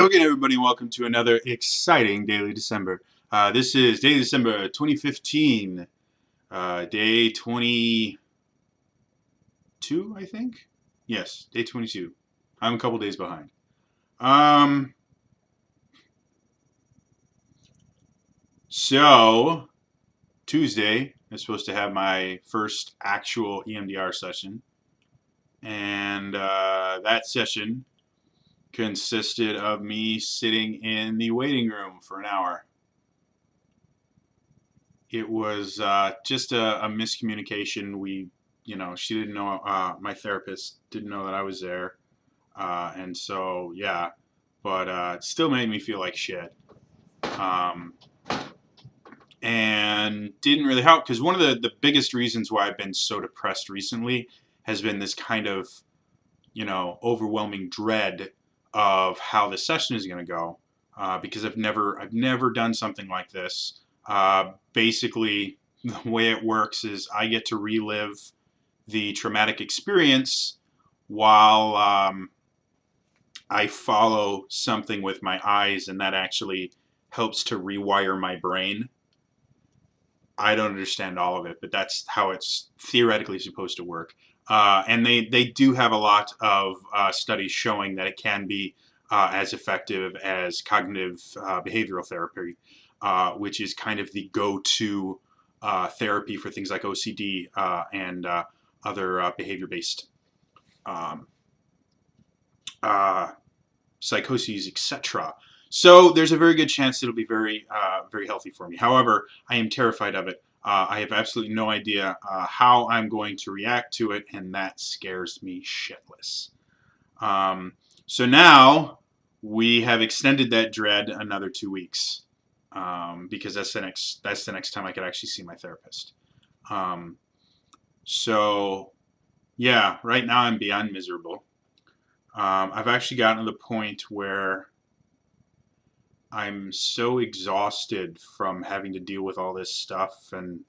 again, everybody. Welcome to another exciting Daily December. This is Daily December 2015, day 22, I think? Yes, day 22. I'm a couple days behind. So, Tuesday, I'm supposed to have my first actual EMDR session. And that session consisted of me sitting in the waiting room for an hour. It was just a miscommunication. She didn't know, my therapist didn't know that I was there. And so, yeah, but it still made me feel like shit. Um, and didn't really help because one of the biggest reasons why I've been so depressed recently has been this kind of, overwhelming dread of how the session is going to go. Because I've never done something like this. Basically, the way it works is I get to relive the traumatic experience while I follow something with my eyes, and that actually helps to rewire my brain. I don't understand all of it, but that's how it's theoretically supposed to work. And they do have a lot of studies showing that it can be as effective as cognitive behavioral therapy, which is kind of the go-to therapy for things like OCD and other behavior-based um, uh, psychoses, etc. So there's a very good chance it'll be very healthy for me. However, I am terrified of it. I have absolutely no idea how I'm going to react to it, and that scares me shitless. So now we have extended that dread another 2 weeks because that's the next time I could actually see my therapist. Um, so yeah, right now I'm beyond miserable. I've actually gotten to the point where I'm so exhausted from having to deal with all this stuff and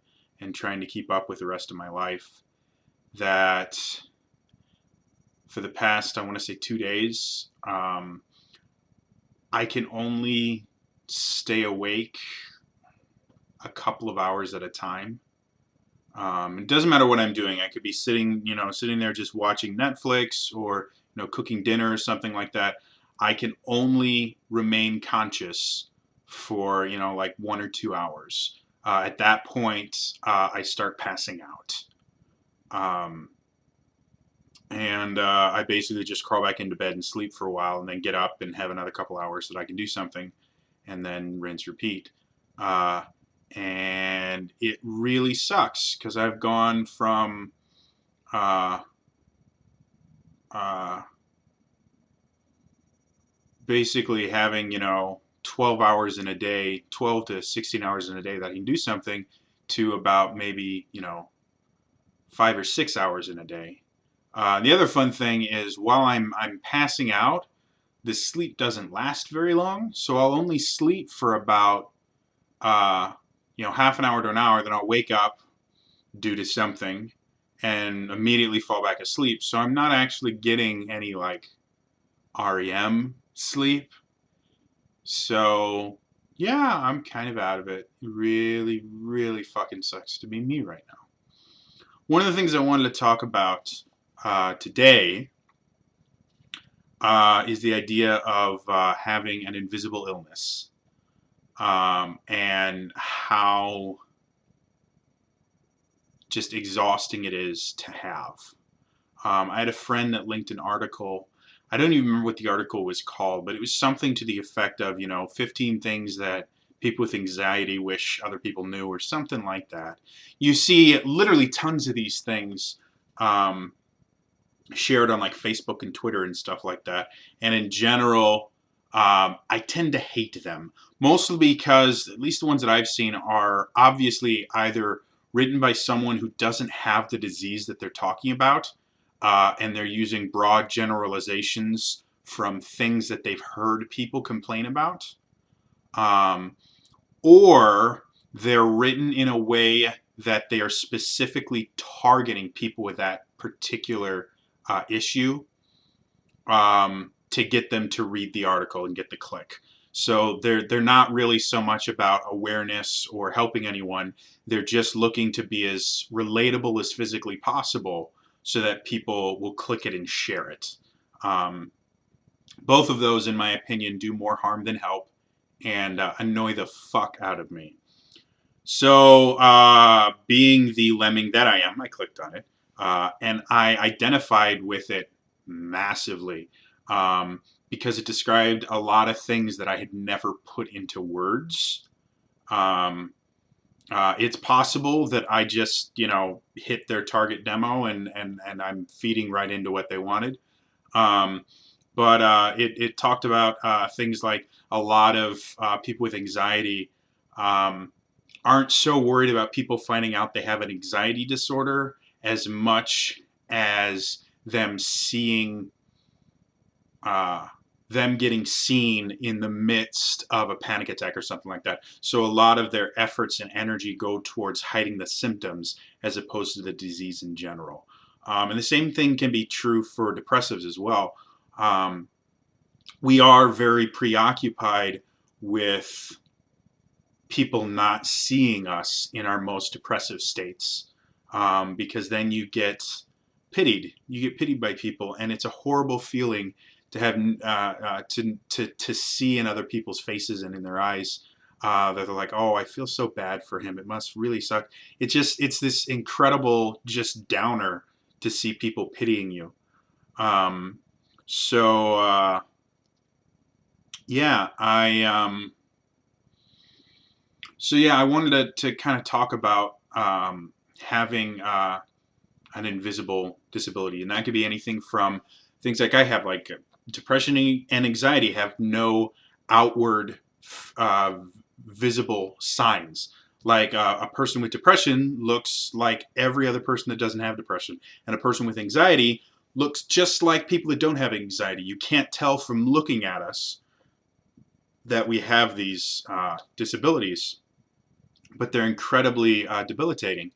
trying to keep up with the rest of my life that for the past, I want to say 2 days, I can only stay awake a couple of hours at a time. It doesn't matter what I'm doing. I could be sitting there just watching Netflix or, cooking dinner or something like that. I can only remain conscious for, like 1 or 2 hours. At that point, I start passing out. Um, and I basically just crawl back into bed and sleep for a while and then get up and have another couple hours that I can do something and then rinse, repeat. Uh, and it really sucks because I've gone from uh, uh, basically having 12 hours in a day, 12 to 16 hours in a day that I can do something, to about maybe 5 or 6 hours in a day. The other fun thing is while I'm passing out, the sleep doesn't last very long, so I'll only sleep for about half an hour to an hour. Then I'll wake up due to something and immediately fall back asleep. So I'm not actually getting any like REM sleep. So yeah, I'm kind of out of it. It really, really fucking sucks to be me right now. One of the things I wanted to talk about today is the idea of having an invisible illness and how just exhausting it is to have. I had a friend that linked an article. I don't even remember what the article was called, but it was something to the effect of, 15 things that people with anxiety wish other people knew, or something like that. You see literally tons of these things shared on like Facebook and Twitter and stuff like that. And in general, I tend to hate them, mostly because at least the ones that I've seen are obviously either written by someone who doesn't have the disease that they're talking about, and they're using broad generalizations from things that they've heard people complain about, um, or they're written in a way that they are specifically targeting people with that particular issue. to get them to read the article and get the click. So they're not really so much about awareness or helping anyone. They're just looking to be as relatable as physically possible so that people will click it and share it. Um, Both of those, in my opinion, do more harm than help and annoy the fuck out of me. So, being the lemming that I am, I clicked on it and I identified with it massively because it described a lot of things that I had never put into words. Um, it's possible that I just, hit their target demo and I'm feeding right into what they wanted. Um, but it talked about things like a lot of people with anxiety aren't so worried about people finding out they have an anxiety disorder as much as them seeing uh, them getting seen in the midst of a panic attack or something like that. So a lot of their efforts and energy go towards hiding the symptoms as opposed to the disease in general. And the same thing can be true for depressives as well. Um, we are very preoccupied with people not seeing us in our most depressive states because then you get pitied. You get pitied by people, and it's a horrible feeling to have to see in other people's faces and in their eyes that they're like, "Oh, I feel so bad for him. It must really suck." It's this incredible just downer to see people pitying you. Um, so yeah, I wanted to kind of talk about having an invisible disability, and that could be anything from things like I have, like depression and anxiety, have no outward uh, visible signs. Like a person with depression looks like every other person that doesn't have depression, and a person with anxiety looks just like people that don't have anxiety. You can't tell from looking at us that we have these disabilities, but they're incredibly debilitating,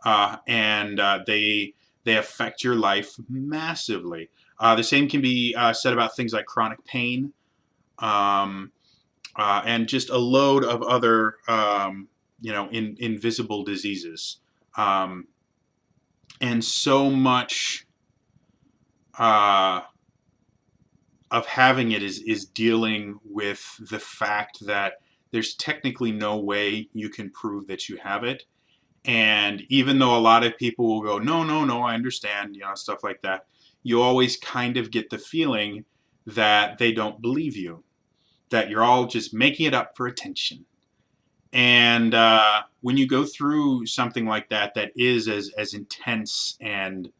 and they affect your life massively. The same can be said about things like chronic pain, um, and just a load of other invisible diseases, um, and so much uh, of having it is dealing with the fact that there's technically no way you can prove that you have it. And even though a lot of people will go, no, no, no, I understand, stuff like that, you always kind of get the feeling that they don't believe you, that you're all just making it up for attention. And when you go through something like that, that is as intense and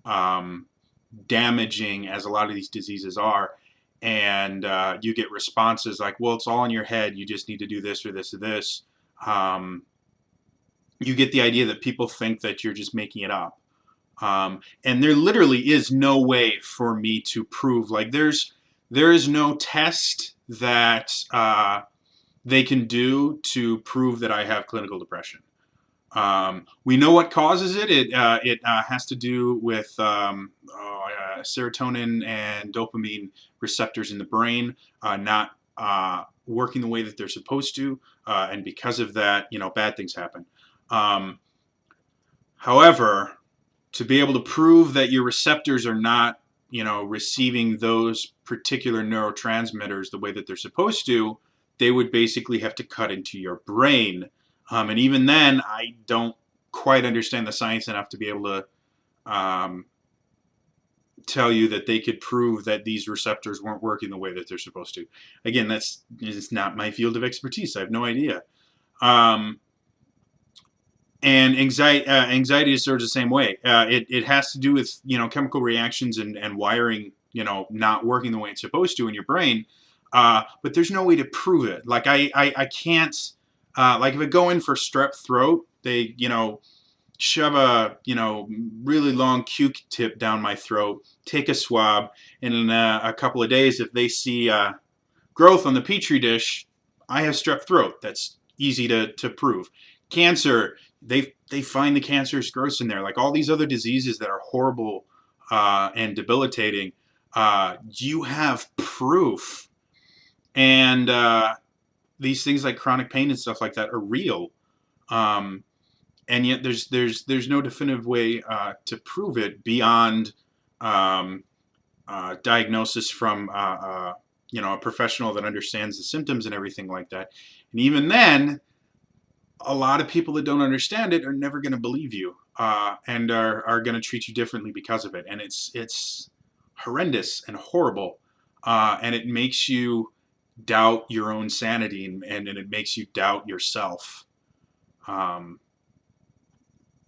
um, damaging as a lot of these diseases are, and you get responses like, well, it's all in your head, you just need to do this or this or this. Um, you get the idea that people think that you're just making it up. And there literally is no way for me to prove, like, there is no test that they can do to prove that I have clinical depression. We know what causes it. It has to do with serotonin and dopamine receptors in the brain not working the way that they're supposed to, and because of that, bad things happen. Um, However, to be able to prove that your receptors are not, receiving those particular neurotransmitters the way that they're supposed to, they would basically have to cut into your brain. And even then, I don't quite understand the science enough to be able to um, tell you that they could prove that these receptors weren't working the way that they're supposed to. Again, it's not my field of expertise. I have no idea. Um, and anxiety is sort of the same way. It has to do with chemical reactions and wiring not working the way it's supposed to in your brain. But there's no way to prove it. Like I can't like if I go in for strep throat, they shove a really long Q-tip down my throat, take a swab, and in a couple of days, if they see growth on the petri dish, I have strep throat. That's easy to prove. Cancer, they find the cancerous growths in there. Like all these other diseases that are horrible and debilitating, You have proof, and these things like chronic pain and stuff like that are real. Um, and yet there's no definitive way to prove it beyond um, diagnosis from a professional that understands the symptoms and everything like that. And even then, a lot of people that don't understand it are never going to believe you, and are going to treat you differently because of it. And it's horrendous and horrible, and it makes you doubt your own sanity, and it makes you doubt yourself. Um,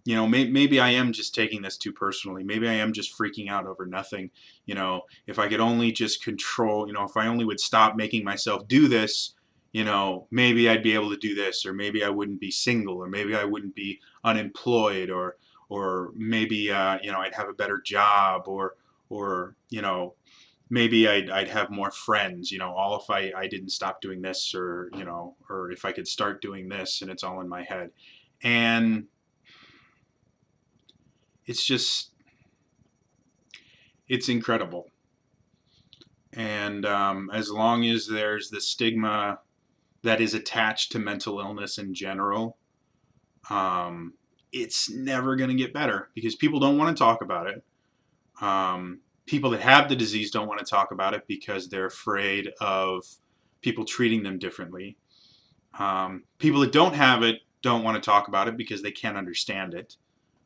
maybe I am just taking this too personally. Maybe I am just freaking out over nothing. If I could only just control, if I only would stop making myself do this, maybe I'd be able to do this, or maybe I wouldn't be single, or maybe I wouldn't be unemployed, or maybe, I'd have a better job, or, maybe I'd have more friends, all if I didn't stop doing this, or if I could start doing this, and it's all in my head. And it's just, it's incredible. And as long as there's the stigma that is attached to mental illness in general, um, it's never going to get better because people don't want to talk about it. People that have the disease don't want to talk about it because they're afraid of people treating them differently. People that don't have it don't want to talk about it because they can't understand it.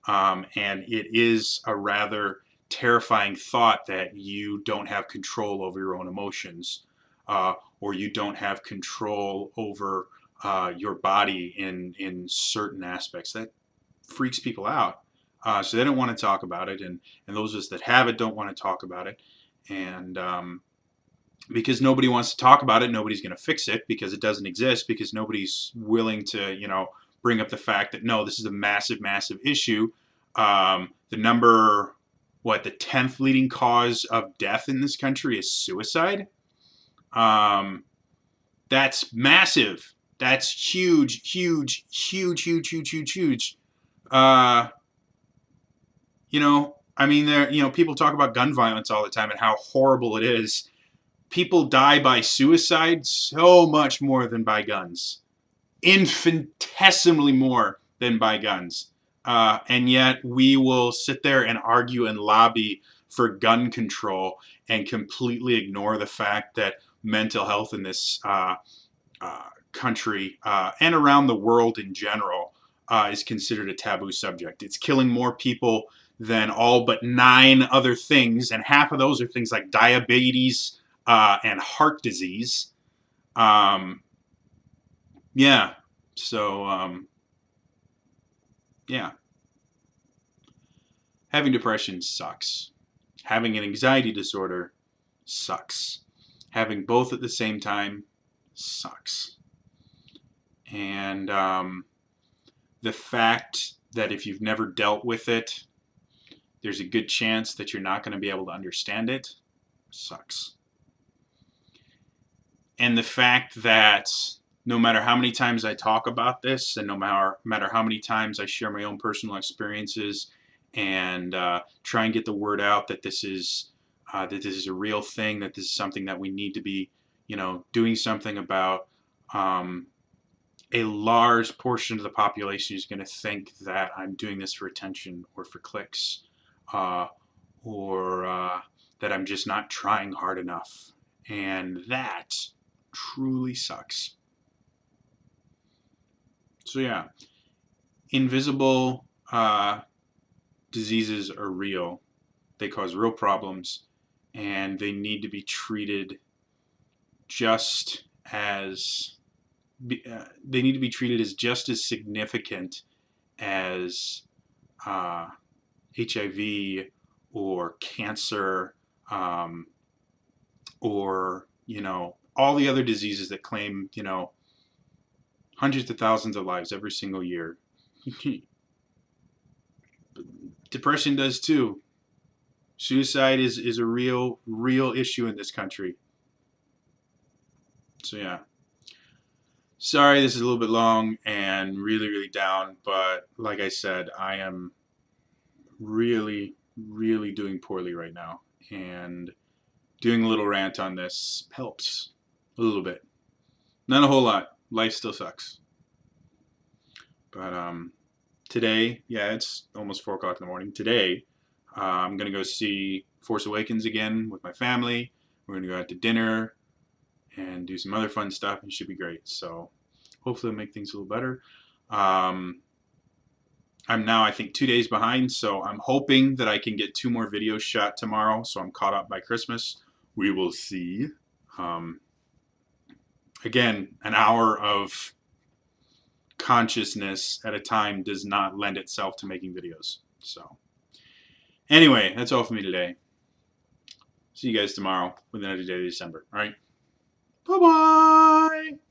And it is a rather terrifying thought that you don't have control over your own emotions, or you don't have control over your body in certain aspects. That freaks people out. So they don't want to talk about it, and those of us that have it don't want to talk about it. And because nobody wants to talk about it, nobody's going to fix it because it doesn't exist, because nobody's willing to, bring up the fact that no, this is a massive, massive issue. The 10th leading cause of death in this country is suicide. Um, that's massive. That's huge, huge, huge, huge, huge, huge, huge. I mean, people talk about gun violence all the time and how horrible it is. People die by suicide so much more than by guns, infinitesimally more than by guns. And yet we will sit there and argue and lobby for gun control and completely ignore the fact that mental health in this country and around the world in general is considered a taboo subject. It's killing more people than all but 9 other things, and half of those are things like diabetes and heart disease. Yeah. So, yeah. Having depression sucks. Having an anxiety disorder sucks. Having both at the same time sucks. And the fact that if you've never dealt with it, there's a good chance that you're not going to be able to understand it sucks. And the fact that no matter how many times I talk about this, and no matter how many times I share my own personal experiences and try and get the word out that this is a real thing, that this is something that we need to be, doing something about. A large portion of the population is going to think that I'm doing this for attention or for clicks, uh, or that I'm just not trying hard enough, and that truly sucks. So yeah, invisible diseases are real. They cause real problems, and they need to be treated just as they need to be treated as just as significant as HIV or cancer, or all the other diseases that claim hundreds of thousands of lives every single year. Depression does too. Suicide is a real issue in this country. So yeah. Sorry, this is a little bit long and really down, but like I said, I am really doing poorly right now, and doing a little rant on this helps a little bit. Not a whole lot. Life still sucks. But today, yeah, it's almost 4 o'clock in the morning. Today, I'm going to go see Force Awakens again with my family. We're going to go out to dinner and do some other fun stuff. It should be great. So hopefully it'll make things a little better. I'm now, I think, 2 days behind, so I'm hoping that I can get 2 more videos shot tomorrow, so I'm caught up by Christmas. We will see. Again, an hour of consciousness at a time does not lend itself to making videos. So, anyway, that's all for me today. See you guys tomorrow with another day of December. All right? Bye-bye!